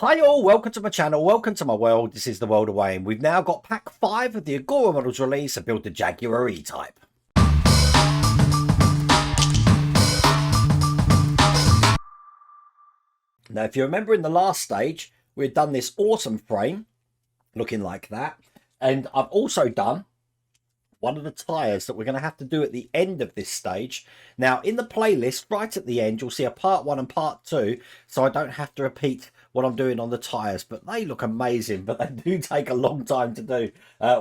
Hi all, welcome to my channel, welcome to my world. This is the world of Wayne. We've now got pack 5 of the Agora models release and build the Jaguar E-Type. Now if you remember in the last stage, we had done this autumn frame, looking like that. And I've also done one of the tyres that we're going to have to do at the end of this stage. Now in the playlist, right at the end, you'll see a part 1 and part 2, so I don't have to repeat what I'm doing on the tyres, but they look amazing, but they do take a long time to do,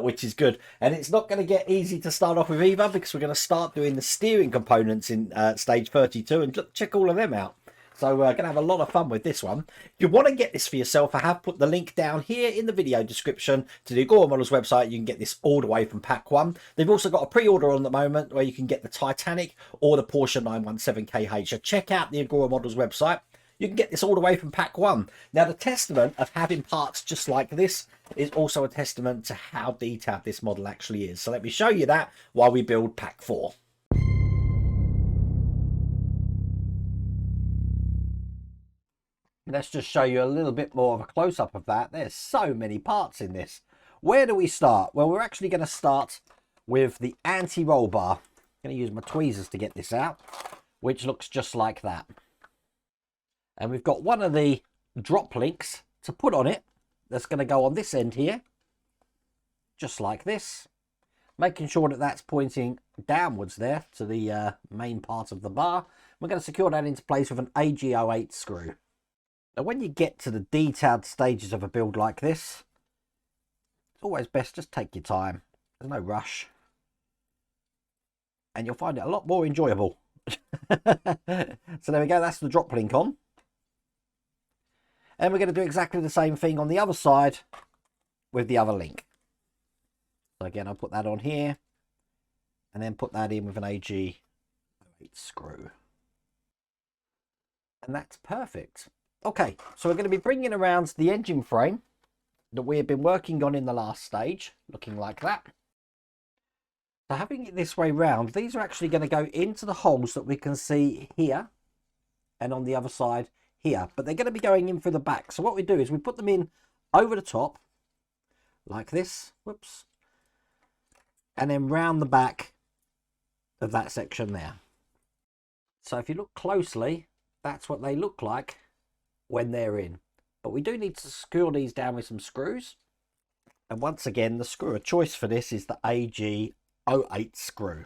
which is good. And it's not going to get easy to start off with either, because we're going to start doing the steering components in stage 32 and check all of them out. So we're going to have a lot of fun with this one. If you want to get this for yourself, I have put the link down here in the video description to the Agora Models website. You can get this all the way from pack 1. They've also got a pre-order on at the moment where you can get the Titanic or the Porsche 917KH. So check out the Agora Models website. You can get this all the way from pack 1. Now the testament of having parts just like this is also a testament to how detailed this model actually is. So let me show you that while we build pack 4. Let's just show you a little bit more of a close-up of that. There's so many parts in this. Where do we start? Well, we're actually going to start with the anti-roll bar. I'm going to use my tweezers to get this out, which looks just like that. And we've got one of the drop links to put on it. That's going to go on this end here, just like this. Making sure that that's pointing downwards there to the main part of the bar. We're going to secure that into place with an AG08 screw. Now when you get to the detailed stages of a build like this, it's always best just take your time. There's no rush. And you'll find it a lot more enjoyable. So there we go, that's the drop link on. And we're going to do exactly the same thing on the other side with the other link. So again, I'll put that on here. And then put that in with an AG08 screw. And that's perfect. Okay, so we're going to be bringing around the engine frame that we have been working on in the last stage, looking like that. So having it this way round, these are actually going to go into the holes that we can see here and on the other side here, but they're going to be going in through the back. So what we do is we put them in over the top like this, whoops, and then round the back of that section there. So if you look closely, that's what they look like when they're in. But we do need to secure these down with some screws. And once again, the screw of choice for this is the AG08 screw.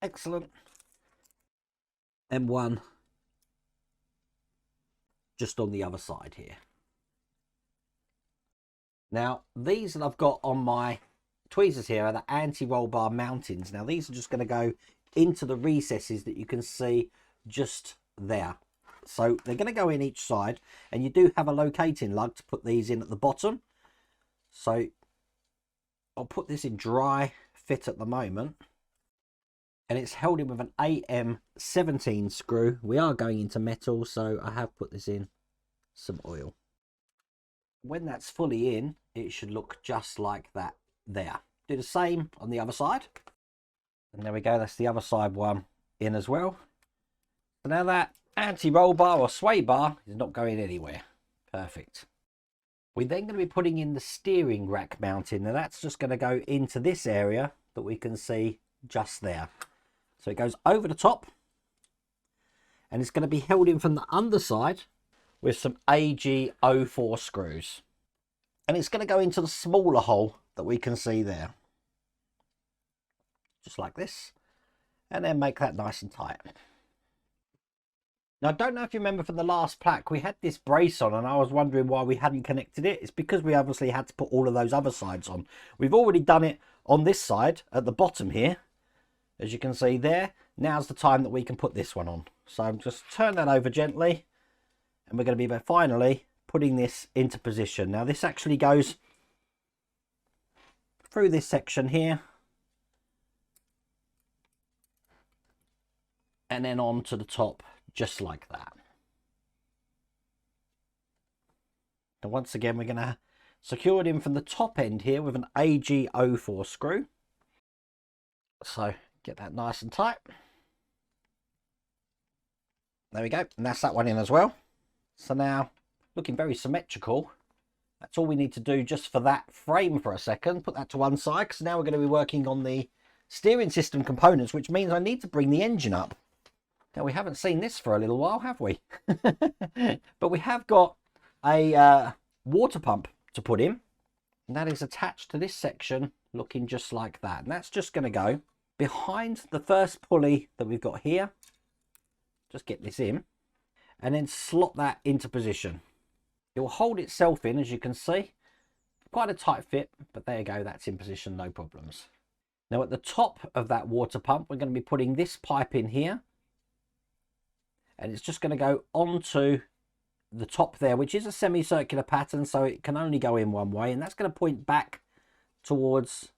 Excellent. And one just on the other side here. Now, these that I've got on my tweezers here are the anti-roll bar mountings. Now, these are just going to go into the recesses that you can see just there. So they're going to go in each side, and you do have a locating lug to put these in at the bottom. So I'll put this in dry fit at the moment, and it's held in with an AM17 screw. We are going into metal, so I have put this in some oil. When that's fully in, it should look just like that there. Do the same on the other side, and there we go, that's the other side one in as well. So now that anti-roll bar or sway bar is not going anywhere. Perfect. We're then going to be putting in the steering rack mounting. Now that's just going to go into this area that we can see just there. So it goes over the top, and it's going to be held in from the underside with some AG04 screws. And it's going to go into the smaller hole that we can see there. Just like this. And then make that nice and tight. Now, I don't know if you remember from the last pack, we had this brace on and I was wondering why we hadn't connected it. It's because we obviously had to put all of those other sides on. We've already done it on this side at the bottom here. As you can see there, now's the time that we can put this one on. So I'm just turn that over gently, and we're going to be finally putting this into position. Now this actually goes through this section here, and then on to the top, just like that. And once again, we're going to secure it in from the top end here with an AG04 screw. So get that nice and tight. There we go, and that's that one in as well. So now looking very symmetrical. That's all we need to do just for that frame for a second. Put that to one side, because now we're going to be working on the steering system components, which means I need to bring the engine up. Now, we haven't seen this for a little while, have we? But we have got a water pump to put in, and that is attached to this section, looking just like that. And that's just going to go behind the first pulley that we've got here. Just get this in, and then slot that into position. It will hold itself in, as you can see. Quite a tight fit, but there you go, that's in position, no problems. Now, at the top of that water pump, we're going to be putting this pipe in here, and it's just going to go onto the top there, which is a semicircular pattern, so it can only go in one way, and that's going to point back towards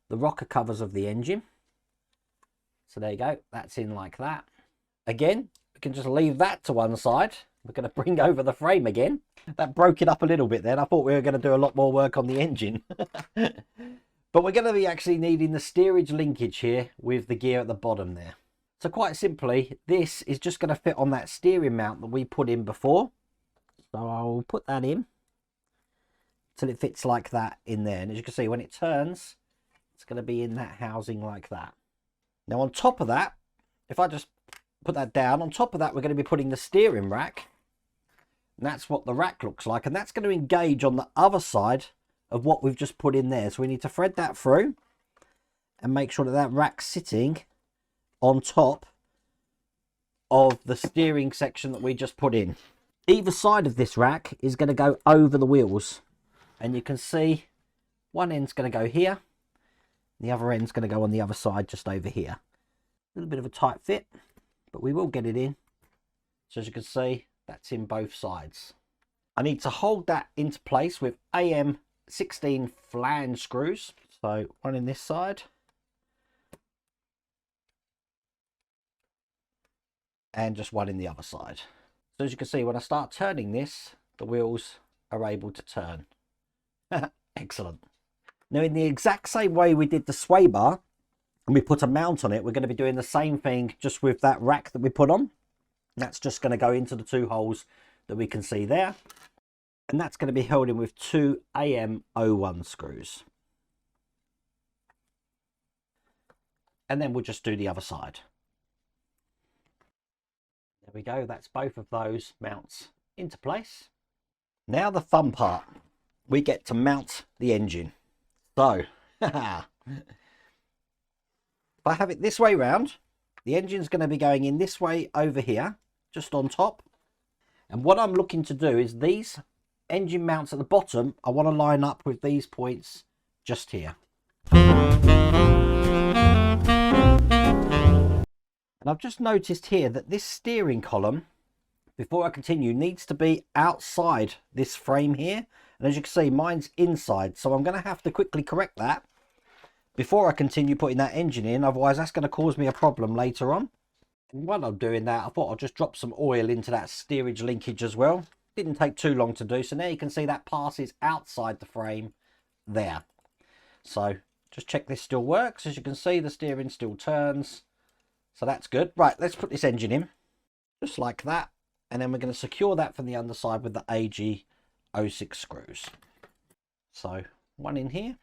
the rocker covers of the engine. So there you go, that's in like that. Again, we can just leave that to one side. We're going to bring over the frame again. That broke it up a little bit then. I thought we were going to do a lot more work on the engine. But we're going to be actually needing the steerage linkage here with the gear at the bottom there. So quite simply, this is just going to fit on that steering mount that we put in before. So I'll put that in till it fits like that in there. And as you can see, when it turns, it's going to be in that housing like that. Now on top of that, if I just put that down, on top of that, we're going to be putting the steering rack. And that's what the rack looks like. And that's going to engage on the other side of what we've just put in there. So we need to thread that through and make sure that that rack's sitting on top of the steering section that we just put in. Either side of this rack is going to go over the wheels, and you can see one end's going to go here, the other end's going to go on the other side just over here. A little bit of a tight fit, but we will get it in. So as you can see, that's in both sides. I need to hold that into place with AM16 flange screws. So one in this side and just one in the other side. So as you can see, when I start turning this, the wheels are able to turn. Excellent. Now, in the exact same way we did the sway bar and we put a mount on it, we're going to be doing the same thing just with that rack that we put on. That's just going to go into the two holes that we can see there. And that's going to be held in with two AM01 screws. And then we'll just do the other side. There we go, that's both of those mounts into place. Now the fun part, we get to mount the engine. So, if I have it this way round, the engine's going to be going in this way over here, just on top. And what I'm looking to do is these engine mounts at the bottom, I want to line up with these points just here. And I've just noticed here that this steering column, before I continue, needs to be outside this frame here. And as you can see, mine's inside. So I'm going to have to quickly correct that before I continue putting that engine in. Otherwise, that's going to cause me a problem later on. And while I'm doing that, I thought I'd just drop some oil into that steerage linkage as well. Didn't take too long to do. So now you can see that passes outside the frame there. So just check this still works. As you can see, the steering still turns. So that's good. Right, let's put this engine in just like that. And then we're going to secure that from the underside with the AG06 screws. So one in here.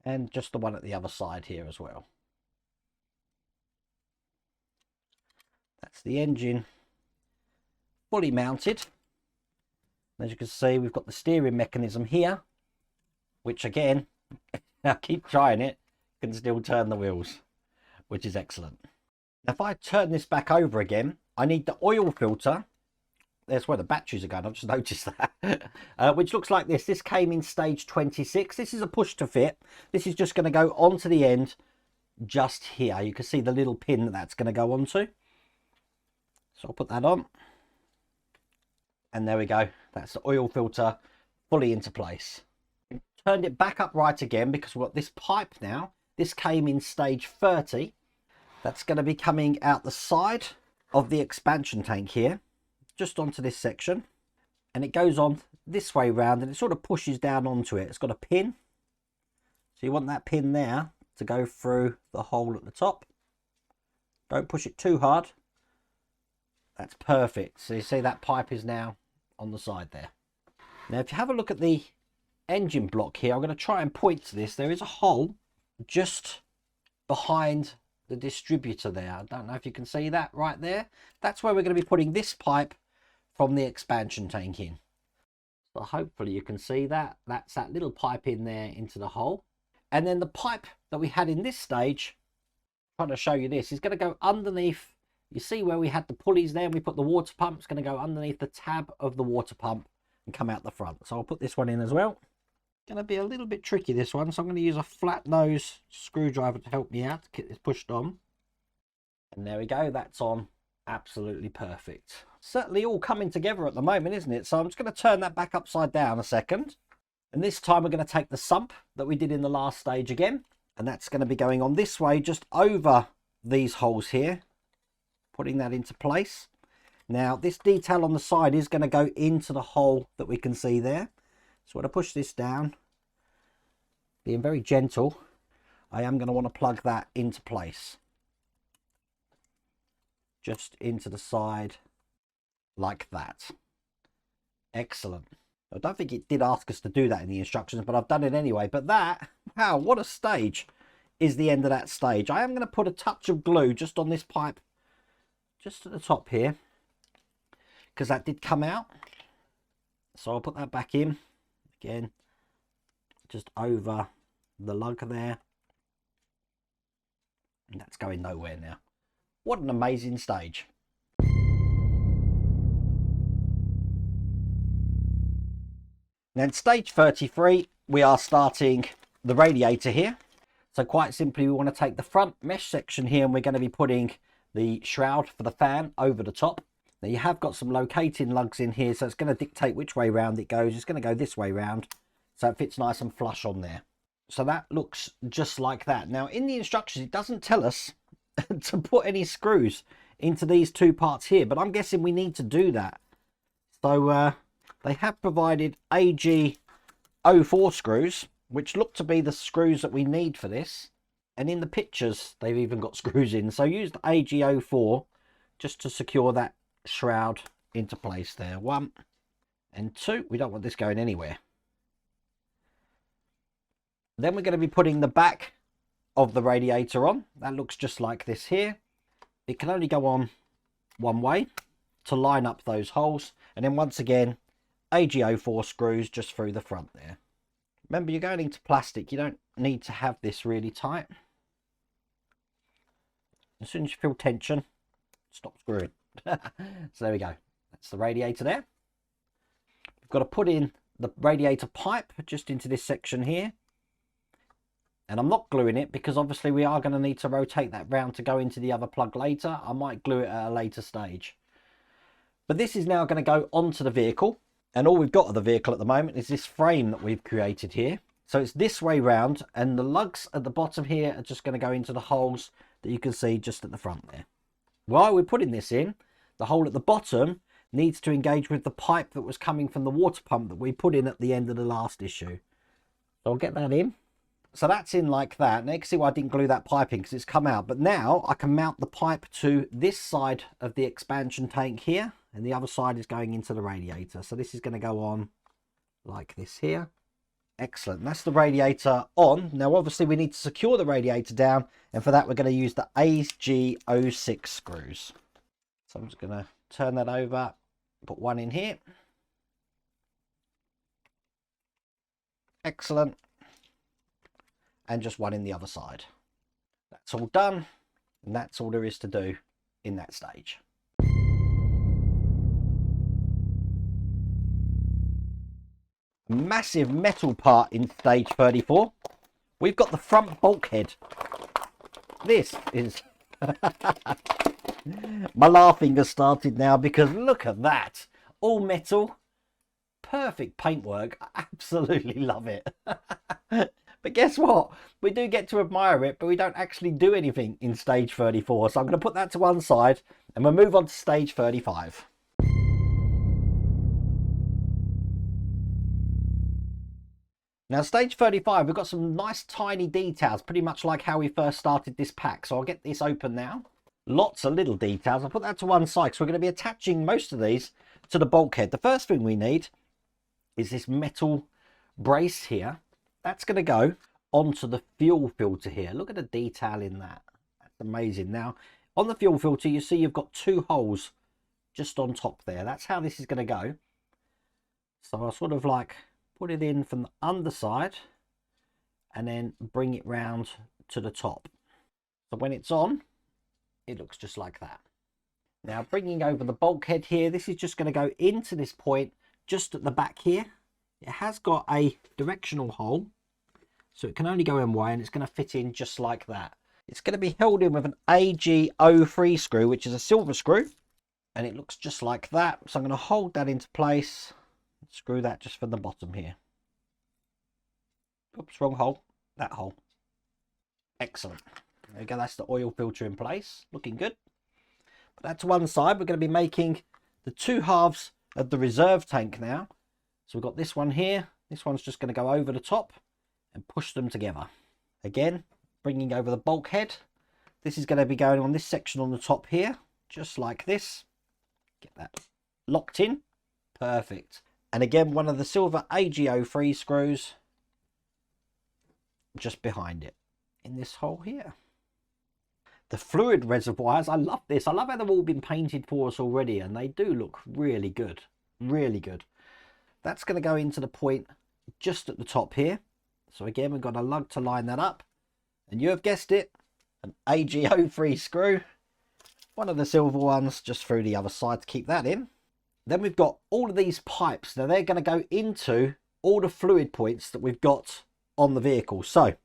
And just the one at the other side here as well. That's the engine fully mounted. As you can see, we've got the steering mechanism here, which again, I keep trying it, can still turn the wheels, which is excellent. Now, if I turn this back over again, I need the oil filter. There's where the batteries are going, I've just noticed that. Which looks like this. This came in stage 26. This is a push to fit. This is just going to go onto the end just here. You can see the little pin that's going to go onto. So I'll put that on. And there we go. That's the oil filter fully into place. Turned it back upright again because we've got this pipe now. This came in stage 30. That's going to be coming out the side of the expansion tank here, just onto this section. And it goes on this way round and it sort of pushes down onto it. It's got a pin. So you want that pin there to go through the hole at the top. Don't push it too hard. That's perfect. So you see that pipe is now on the side there. Now if you have a look at the engine block here, I'm going to try and point to this. There is a hole just behind the distributor there. I don't know if you can see that right there. That's where we're going to be putting this pipe from the expansion tank in. So hopefully you can see that. That's that little pipe in there into the hole. And then the pipe that we had in this stage, I'm trying to show you this, is going to go underneath. You see where we had the pulleys there and we put the water pump. It's going to go underneath the tab of the water pump and come out the front. So I'll put this one in as well. Going to be a little bit tricky, this one, so I'm going to use a flat nose screwdriver to help me out to get this pushed on. And there we go, that's on. Absolutely perfect. Certainly all coming together at the moment, isn't it? So I'm just going to turn that back upside down a second, and this time we're going to take the sump that we did in the last stage again, and that's going to be going on this way just over these holes here, putting that into place. Now this detail on the side is going to go into the hole that we can see there. So when I push this down, being very gentle, I am going to want to plug that into place. Just into the side like that. Excellent. I don't think it did ask us to do that in the instructions, but I've done it anyway. But that, wow, what a stage, is the end of that stage. I am going to put a touch of glue just on this pipe, just at the top here, because that did come out. So I'll put that back in. Again, just over the lug there. And that's going nowhere now. What an amazing stage. Now in stage 33, we are starting the radiator here. So quite simply, we want to take the front mesh section here and we're going to be putting the shroud for the fan over the top. Now you have got some locating lugs in here, so it's going to dictate which way round it goes. It's going to go this way round, so it fits nice and flush on there. So that looks just like that. Now in the instructions, it doesn't tell us to put any screws into these two parts here, but I'm guessing we need to do that. So they have provided AG04 screws, which look to be the screws that we need for this. And in the pictures, they've even got screws in. So use the AG04 just to secure that shroud into place there. 1 and 2. We don't want this going anywhere. Then we're going to be putting the back of the radiator on. That looks just like this here. It can only go on one way to line up those holes, and then once again AG04 screws just through the front there. Remember, you're going into plastic, you don't need to have this really tight. As soon as you feel tension, stop screwing. So there we go, that's the radiator there. We've got to put in the radiator pipe just into this section here, and I'm not gluing it because obviously we are going to need to rotate that round to go into the other plug later. I might glue it at a later stage, but this is now going to go onto the vehicle, and all we've got of the vehicle at the moment is this frame that we've created here. So it's this way round, and the lugs at the bottom here are just going to go into the holes that you can see just at the front there. While we're putting this in, the hole at the bottom needs to engage with the pipe that was coming from the water pump that we put in at the end of the last issue. So I'll get that in. So that's in like that. Now you can see why I didn't glue that pipe in, because it's come out. But now I can mount the pipe to this side of the expansion tank here, and the other side is going into the radiator. So this is going to go on like this here. Excellent. That's the radiator on. Now obviously we need to secure the radiator down, and for that we're going to use the AG06 screws. So I'm just going to turn that over, put one in here. Excellent. And just one in the other side. That's all done, and that's all there is to do in that stage. Massive metal part in stage 34. We've got the front bulkhead. This is my laughing has started now, because look at that, all metal, perfect paintwork. I absolutely love it. But guess what, we do get to admire it, but we don't actually do anything in stage 34. So I'm going to put that to one side, and we'll move on to stage 35. Now stage 35, we've got some nice tiny details, pretty much like how we first started this pack. So I'll get this open now. Lots of little details. I'll put that to one side because we're going to be attaching most of these to the bulkhead. The first thing we need is this metal brace here. That's going to go onto the fuel filter here. Look at the detail in that. That's amazing. Now, on the fuel filter, you see you've got 2 holes just on top there. That's how this is going to go. So I'll sort of like put it in from the underside and then bring it round to the top. So when it's on, it looks just like that. Now bringing over the bulkhead here, this is just going to go into this point just at the back here. It has got a directional hole, so it can only go in one way, and it's going to fit in just like that. It's going to be held in with an AG03 screw, which is a silver screw, and it looks just like that. So I'm going to hold that into place, screw that just from the bottom here. Oops, wrong hole, that hole. Excellent. There you go, that's the oil filter in place, looking good. Put that to one side. We're going to be making the 2 halves of the reserve tank now. So we've got this one here, this one's just going to go over the top and push them together. Again, bringing over the bulkhead. This is going to be going on this section on the top here, just like this. Get that locked in, perfect. And again, one of the silver AG03 screws just behind it in this hole here. The fluid reservoirs, I love this. I love how they've all been painted for us already, and they do look really good. Really good. That's going to go into the point just at the top here. So again, we've got a lug to line that up. And you have guessed it, an AG03 screw. One of the silver ones just through the other side to keep that in. Then we've got all of these pipes. Now they're going to go into all the fluid points that we've got on the vehicle. So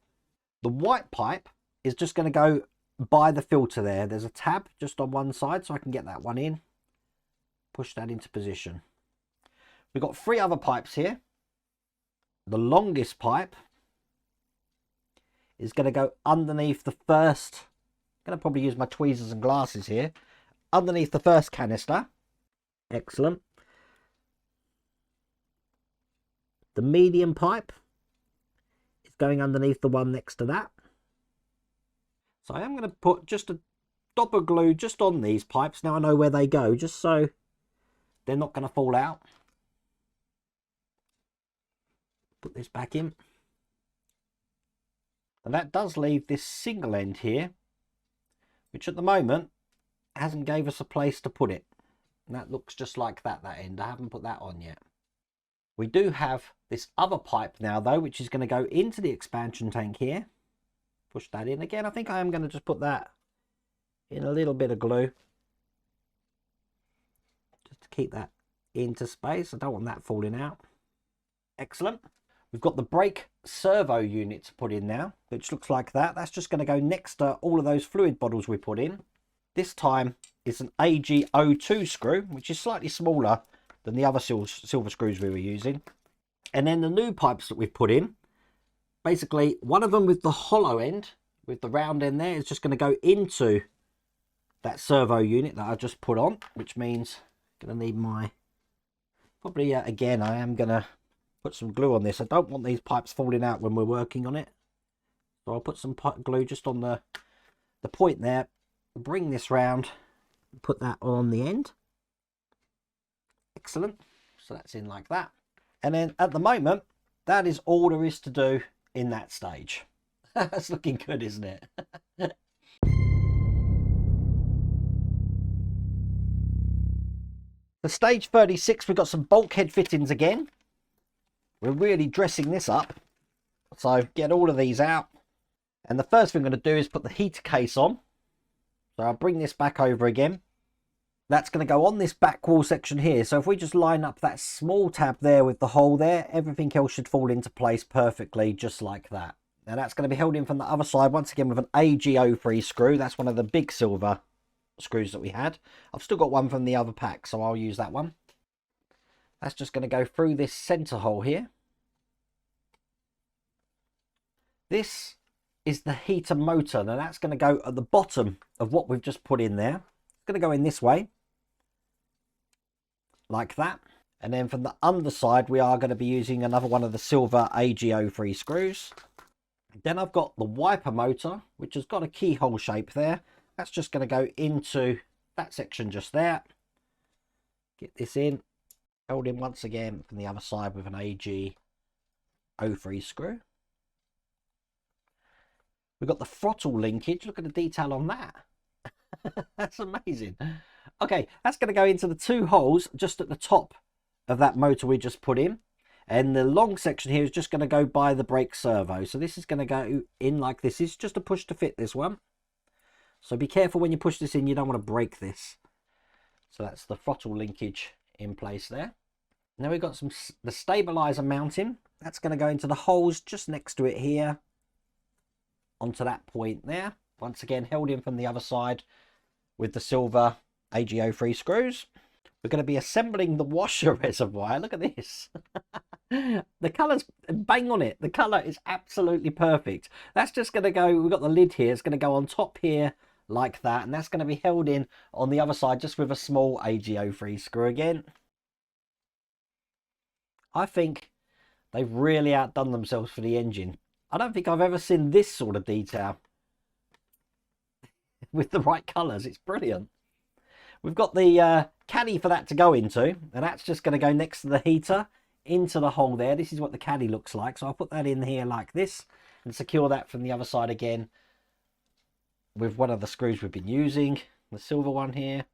the white pipe is just going to go by the filter there. There's a tab just on one side, so I can get that one in, push that into position. We've got 3 other pipes here. The longest pipe is going to go underneath the first, I'm going to probably use my tweezers and glasses here, underneath the first canister. Excellent. The medium pipe is going underneath the one next to that. So I am going to put just a dot of glue just on these pipes. Now I know where they go, just so they're not going to fall out. Put this back in. And that does leave this single end here, which at the moment hasn't gave us a place to put it. And that looks just like that end. I haven't put that on yet. We do have this other pipe now though, which is going to go into the expansion tank here. Push that in again. I think I am going to just put that in a little bit of glue just to keep that into space. I don't want that falling out. Excellent. We've got the brake servo unit to put in now, which looks like that. That's just going to go next to all of those fluid bottles we put in. This time it's an AG02 screw, which is slightly smaller than the other silver screws we were using. And then the new pipes that we've put in, basically one of them with the hollow end, with the round end there, is just going to go into that servo unit that I just put on, which means I'm going to need my, probably again, I am going to put some glue on this. I don't want these pipes falling out when we're working on it. So I'll put some glue just on the point there, bring this round, put that on the end. Excellent. So that's in like that. And then at the moment, that is all there is to do in that stage. That's looking good, isn't it? For stage 36, we've got some bulkhead fittings again. We're really dressing this up. So get all of these out. And the first thing I'm going to do is put the heater case on. So I'll bring this back over again. That's going to go on this back wall section here. So if we just line up that small tab there with the hole there, everything else should fall into place perfectly, just like that. Now that's going to be held in from the other side, once again with an AG03 screw. That's one of the big silver screws that we had. I've still got one from the other pack, so I'll use that one. That's just going to go through this center hole here. This is the heater motor. Now that's going to go at the bottom of what we've just put in there. It's going to go in this way, like that. And then from the underside, we are going to be using another one of the silver AG03 screws. Then I've got the wiper motor, which has got a keyhole shape there. That's just going to go into that section just there. Get this in, held in once again from the other side with an AG03 screw. We've got the throttle linkage. Look at the detail on that. That's amazing. Okay, that's going to go into the two holes just at the top of that motor we just put in. And the long section here is just going to go by the brake servo. So this is going to go in like this. It's just a push to fit this one. So be careful when you push this in. You don't want to break this. So that's the throttle linkage in place there. Now we've got the stabilizer mounting. That's going to go into the holes just next to it here. Onto that point there. Once again, held in from the other side with the silver AG03 screws. We're going to be assembling the washer reservoir. Look at this. The colour's bang on it. The colour is absolutely perfect. That's just going to go, we've got the lid here. It's going to go on top here like that. And that's going to be held in on the other side just with a small AG03 screw again. I think they've really outdone themselves for the engine. I don't think I've ever seen this sort of detail with the right colours. It's brilliant. We've got the caddy for that to go into, and that's just going to go next to the heater into the hole there. This is what the caddy looks like. So I'll put that in here like this and secure that from the other side again with one of the screws we've been using, the silver one here,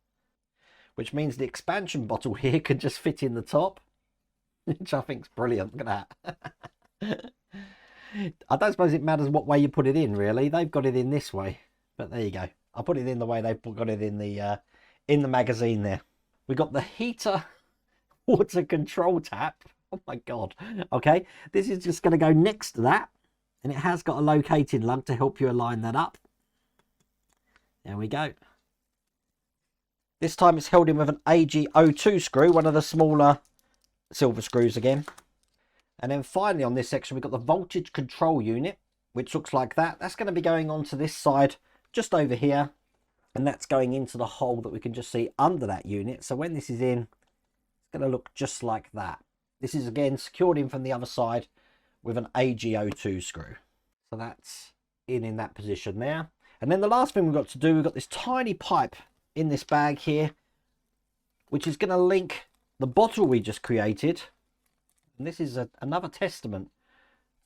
which means the expansion bottle here could just fit in the top, which I think is brilliant. Look at that. I don't suppose it matters what way you put it in, really. They've got it in this way, but there you go. I'll put it in the way they've got it in the magazine there. We got the heater water control tap. Oh my god. Okay, this is just going to go next to that, and it has got a locating lug to help you align that up. There we go. This time it's held in with an AG02 screw, one of the smaller silver screws again. And then finally on this section we've got the voltage control unit, which looks like that. That's going to be going onto this side just over here, and that's going into the hole that we can just see under that unit. So when this is in, it's going to look just like that. This is again secured in from the other side with an AG02 screw. So that's in that position there. And then the last thing we've got to do, we've got this tiny pipe in this bag here, which is going to link the bottle we just created. And this is another testament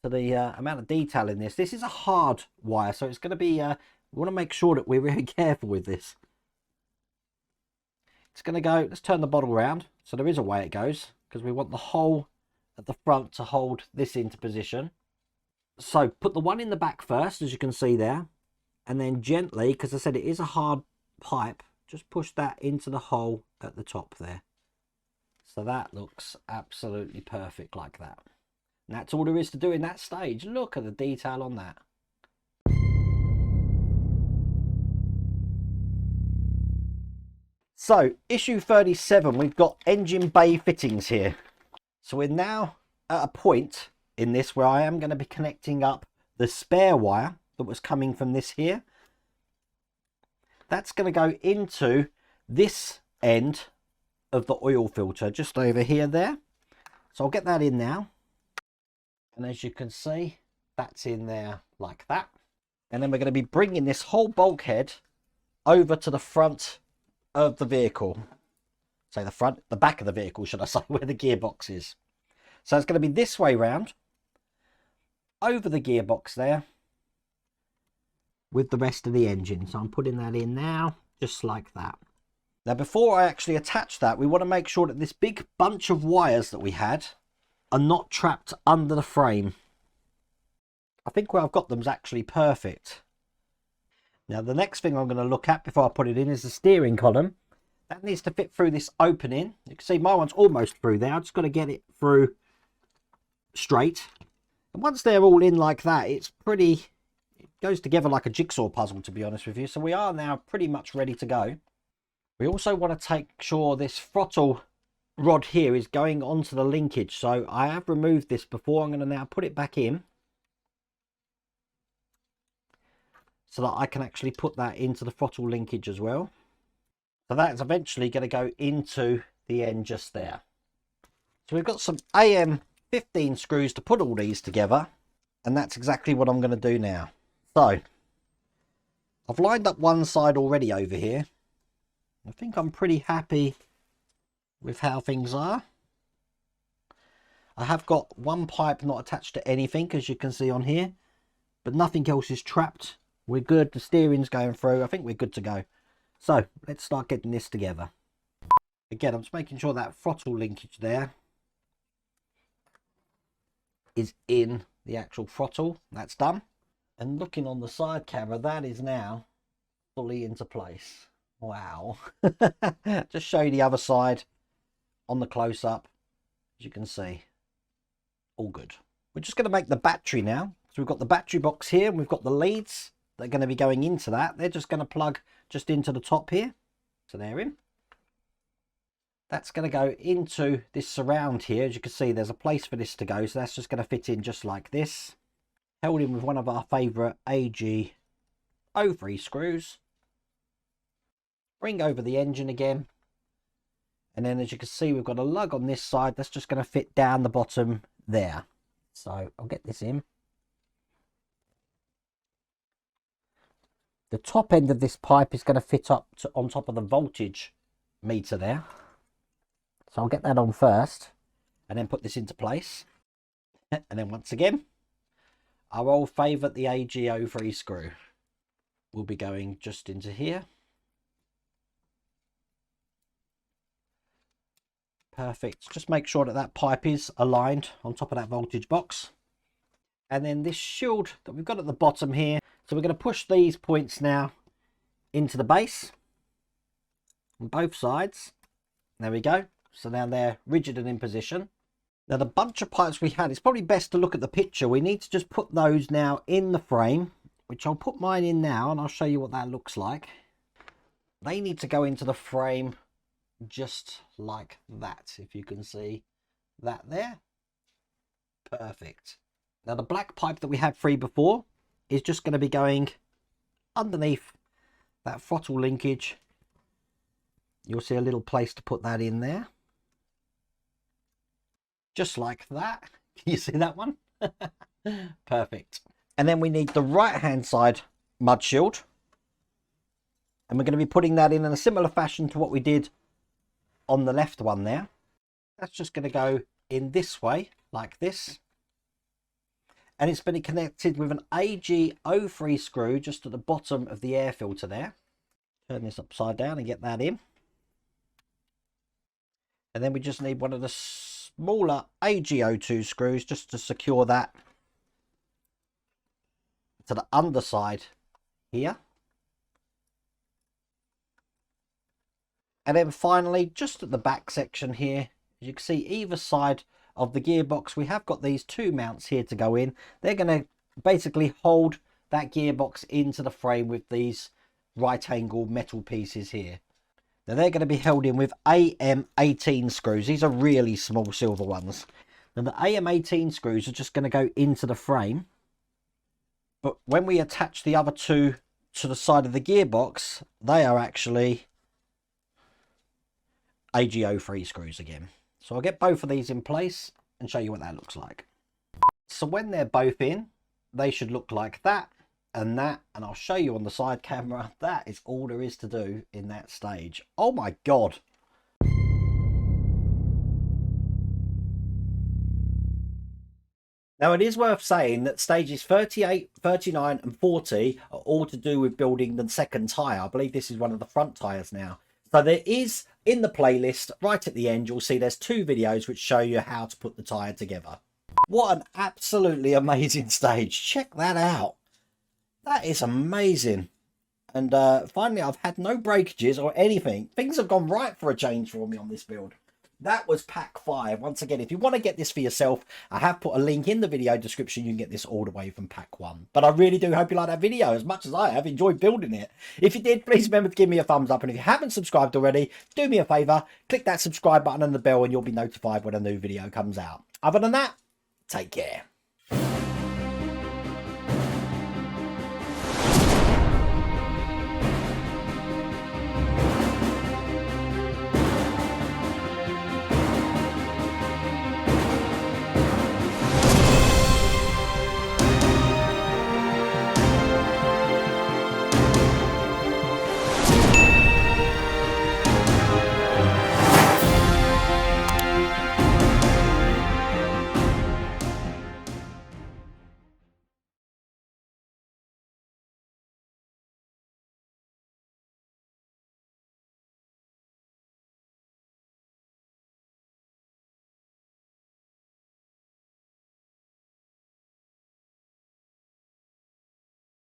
to the amount of detail in this. This is a hard wire, so it's going to be, we want to make sure that we're really careful with this. It's going to go, let's turn the bottle around. So there is a way it goes, because we want the hole at the front to hold this into position. So put the one in the back first, as you can see there. And then gently, because I said it is a hard pipe, just push that into the hole at the top there. So that looks absolutely perfect like that. And that's all there is to do in that stage. Look at the detail on that. So issue 37, we've got engine bay fittings here. So we're now at a point in this where I am going to be connecting up the spare wire that was coming from this here. That's going to go into this end of the oil filter just over here there. So I'll get that in now, and as you can see, that's in there like that. And then we're going to be bringing this whole bulkhead over to the front of the vehicle. So the back of the vehicle, should I say, where the gearbox is. So it's going to be this way round, over the gearbox there, with the rest of the engine. So I'm putting that in now, just like that. Now before I actually attach that, we want to make sure that this big bunch of wires that we had are not trapped under the frame. I think where I've got them is actually perfect. Now the next thing I'm going to look at before I put it in is the steering column. That needs to fit through this opening. You can see my one's almost through there. I've just got to get it through straight. And once they're all in like that, it goes together like a jigsaw puzzle, to be honest with you. So we are now pretty much ready to go. We also want to take sure this throttle rod here is going onto the linkage. So I have removed this before. I'm going to now put it back in, so that I can actually put that into the throttle linkage as well. So that's eventually going to go into the end just there. So we've got some AM15 screws to put all these together, and that's exactly what I'm going to do now. So I've lined up one side already over here. I think I'm pretty happy with how things are. I have got one pipe not attached to anything, as you can see on here, but nothing else is trapped. We're good. The steering's going through. I think we're good to go. So let's start getting this together. Again, I'm just making sure that throttle linkage there is in the actual throttle. That's done. And looking on the side camera, that is now fully into place. Wow. Just show you the other side on the close-up. As you can see, all good. We're just going to make the battery now. So we've got the battery box here, and we've got the leads that are going to be going into that. They're just going to plug just into the top here. So they're in. That's going to go into this surround here. As you can see, there's a place for this to go. So that's just going to fit in just like this. Held in with one of our favourite AG 03 screws. Bring over the engine again. And then as you can see, we've got a lug on this side. That's just going to fit down the bottom there. So I'll get this in. The top end of this pipe is going to fit up to, on top of the voltage meter there. So I'll get that on first and then put this into place. And then once again, our old favourite, the AG03 screw, will be going just into here. Perfect. Just make sure that that pipe is aligned on top of that voltage box. And then this shield that we've got at the bottom here. So we're going to push these points now into the base on both sides. There we go. So now they're rigid and in position. Now the bunch of pipes we had, it's probably best to look at the picture. We need to just put those now in the frame, which I'll put mine in now and I'll show you what that looks like. They need to go into the frame just like that, if you can see that there. Perfect. Now the black pipe that we had free before is just going to be going underneath that throttle linkage. You'll see a little place to put that in there. Just like that. Can you see that one? Perfect. And then we need the right hand side mud shield. And we're going to be putting that in a similar fashion to what we did on the left one there. That's just going to go in this way, like this. And it's been connected with an AG03 screw just at the bottom of the air filter there. Turn this upside down and get that in. And then we just need one of the smaller AG02 screws just to secure that to the underside here. And then finally, just at the back section here, as you can see, either side of the gearbox, we have got these two mounts here to go in. They're going to basically hold that gearbox into the frame with these right angle metal pieces here. Now they're going to be held in with AM18 screws. These are really small silver ones. Now the AM18 screws are just going to go into the frame. But when we attach the other two to the side of the gearbox, they are actually AG03 screws again. So I'll get both of these in place and show you what that looks like. So when they're both in, they should look like that and that, and I'll show you on the side camera. That is all there is to do in that stage. Oh my god. Now it is worth saying that stages 38, 39 and 40 are all to do with building the second tyre. I believe this is one of the front tyres now. So there is, in the playlist, right at the end, you'll see there's two videos which show you how to put the tyre together. What an absolutely amazing stage. Check that out. That is amazing. And finally, I've had no breakages or anything. Things have gone right for a change for me on this build. That was pack 5. Once again, if you want to get this for yourself, I have put a link in the video description. You can get this all the way from pack 1. But I really do hope you like that video as much as I have enjoyed building it. If you did, please remember to give me a thumbs up. And if you haven't subscribed already, do me a favour. Click that subscribe button and the bell and you'll be notified when a new video comes out. Other than that, take care.